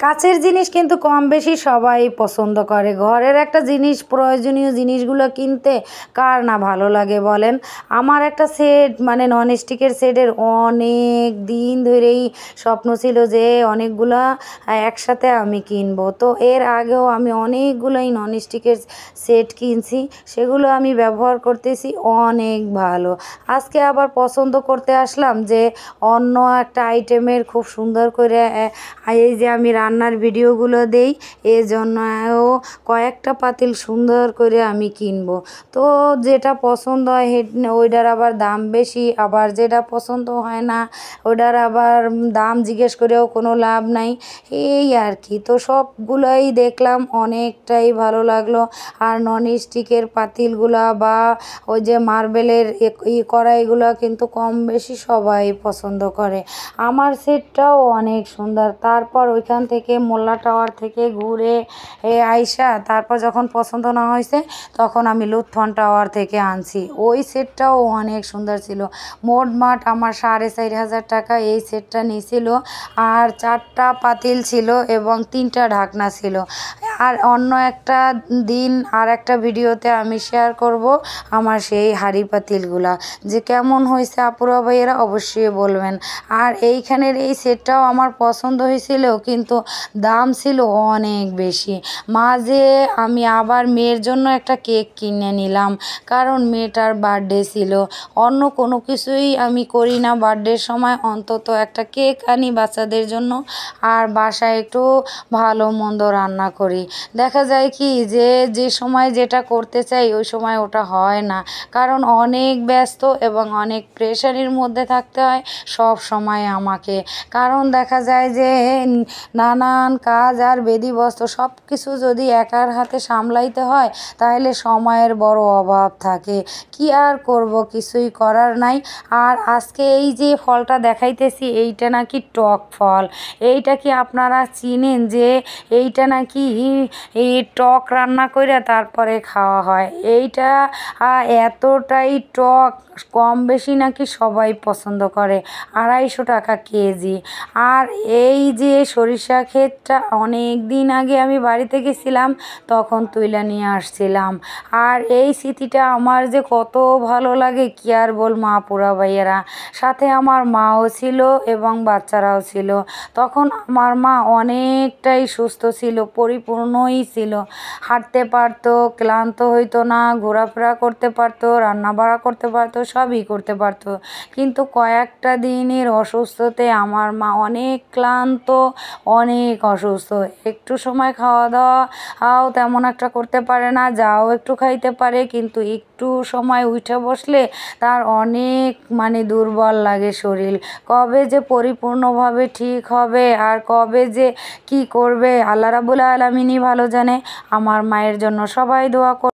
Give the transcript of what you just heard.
কাছের জিনিস কিন্তু কম বেশি সবাই পছন্দ করে। ঘরের একটা জিনিস, প্রয়োজনীয় জিনিসগুলো কিনতে কার না ভালো লাগে বলেন। আমার একটা সেট মানে ননস্টিকের সেটের অনেক দিন ধরেই স্বপ্ন ছিল যে অনেকগুলা একসাথে আমি কিনবো। তো এর আগেও আমি অনেকগুলোই ননস্টিকের সেট কিনছি, সেগুলো আমি ব্যবহার করতেছি অনেক ভালো। আজকে আবার পছন্দ করতে আসলাম যে অন্য একটা আইটেমের খুব সুন্দর করে এই যে আমি রান্নার ভিডিওগুলো দেই, এজন্যও কয়েকটা পাতিল সুন্দর করে আমি কিনবো। তো যেটা পছন্দ হয় ওইটার আবার দাম বেশি, আবার যেটা পছন্দ হয় না ওইটার আবার দাম জিজ্ঞেস করেও কোনো লাভ নাই, এই আর কি। তো সবগুলোই দেখলাম, অনেকটাই ভালো লাগলো। আর ননস্টিকের পাতিলগুলা বা ওই যে মার্বেলের কড়াইগুলো কিন্তু কম বেশি সবাই পছন্দ করে। আমার সেটটাও অনেক সুন্দর। তারপর ওইখান থেকে মোল্লা টাওয়ার থেকে ঘুরে আইসা তারপর যখন পছন্দ না হয়েছে তখন আমি লুৎফন টাওয়ার থেকে আনছি। ওই সেটটাও অনেক সুন্দর ছিল। মোটমাট আমার 4,500 টাকা এই সেটটা নিয়েছিল। আর 4টা পাতিল ছিল এবং 3টা ঢাকনা ছিল। আর অন্য একটা দিন আর একটা ভিডিওতে আমি শেয়ার করব আমার সেই হাঁড়ি পাতিলগুলা, যে কেমন হয়েছে আপুরা ভাইয়েরা অবশ্যই বলবেন। আর এইখানের এই সেটটাও আমার পছন্দ হয়েছিল, কিন্তু দাম ছিল অনেক বেশি। মাঝে আমি আবার মেয়ের জন্য একটা কেক কিনে নিলাম, কারণ মেয়েটার বার্থডে ছিল। অন্য কোনো কিছুই আমি করি না বার্থডের সময়, অন্তত একটা কেক আনি বাচ্চাদের জন্য আর বাসায় একটু ভালো মন্দ রান্না করি। দেখা যায় কি যে সময় যেটা করতে চাই ওই সময় ওটা হয় না, কারণ অনেক ব্যস্ত এবং অনেক প্রেশারের মধ্যে থাকতে হয় সব সময় আমাকে। কারণ দেখা যায় যে নানান কাজ আর বিধিবস্ত সব কিছু যদি একার হাতে সামলাইতে হয় তাহলে সময়ের বড় অভাব থাকে। কি আর করব, কিছুই করার নাই। আর আজকে এই যে ফলটা দেখাইতেছি এইটা নাকি টক ফল। এইটা কি আপনারা চিনেন যে এইটা নাকি এই টক রান্না করে তারপরে খাওয়া হয়? এইটা এতটাই টক, কম বেশি নাকি সবাই পছন্দ করে। 250 টাকা কেজি। আর এই যে সরিষা ক্ষেতটা অনেক দিন আগে আমি বাড়িতে গেছিলাম তখন তুইলা নিয়ে আসছিলাম। আর এই স্মৃতিটা আমার যে কত ভালো লাগে কি আর বলবো আপুরা ভাইয়েরা। সাথে আমার মাও ছিল এবং বাচ্চারাও ছিল। তখন আমার মা অনেকটাই সুস্থ ছিল, পরিপূর্ণই ছিল, হাঁটতে পারতো, ক্লান্ত হইতো না, ঘোরাফেরা করতে পারতো, রান্নাবাড়া করতে পারতো, সবই করতে পারতো। কিন্তু কয়েকটা দিনের অসুস্থতে আমার মা অনেক ক্লান্ত, অনেক অসুস্থ। একটু সময় খাওয়া দাওয়াও তেমন একটা করতে পারে না, যাও একটু খাইতে পারে, কিন্তু একটু সময় উঠে বসলে তার অনেক মানে দুর্বল লাগে শরীর। কবে যে পরিপূর্ণভাবে ঠিক হবে আর কবে যে কি করবে আল্লাহ রাব্বুল আলামিনই ভালো জানে। আমার মায়ের জন্য সবাই দোয়া